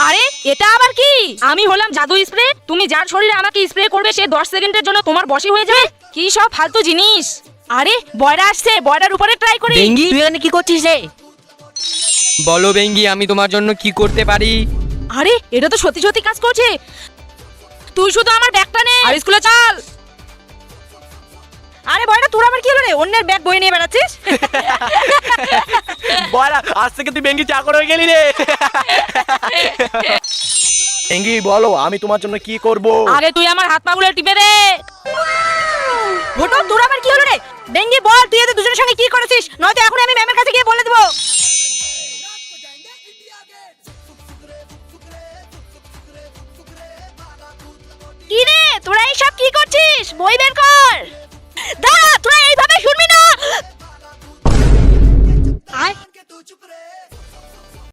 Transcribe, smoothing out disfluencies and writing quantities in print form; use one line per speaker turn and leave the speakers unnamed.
আরে এটা আবার কি? আমি হলাম জাদু স্প্রে, তুমি যার শরীরে আমাকে স্প্রে করবে সে 10 সেকেন্ডের জন্য তোমার বশী হয়ে যাবে। কি সব ফালতু জিনিস। আরে বয়রা আসছে, বয়রার উপরে ট্রাই করি।
বেঙ্গি তুই এখানে কি করছিস রে?
বলো বেঙ্গি, আমি তোমার জন্য কি করতে পারি?
আরে এটা তো সত্যি সত্যি কাজ করছে। তুই শুধু আমার ব্যাগটা নে আর স্কুলে চল। আরে বয়রা তোর আবার কি হলো রে? অন্যের ব্যাগ বয়ে নিয়ে বেড়াচ্ছিস?
বয়রা আজ থেকে তুই বেঙ্গি চাকর হয়ে গেলি রে। বেঙ্গি বলো আমি তোমার জন্য কি করব?
আগে তুই আমার হাত পাগুলো টিপে দে। ভোটো তোর আবার কি হলো রে? বেঙ্গি বল তুই এদের দুজনের সঙ্গে কি করেছিস, নয়তো এখন আমি ম্যামের কাছে গিয়ে বলে দেবো। কি রে তোরা এইসব কি করছিস? বই বের কর।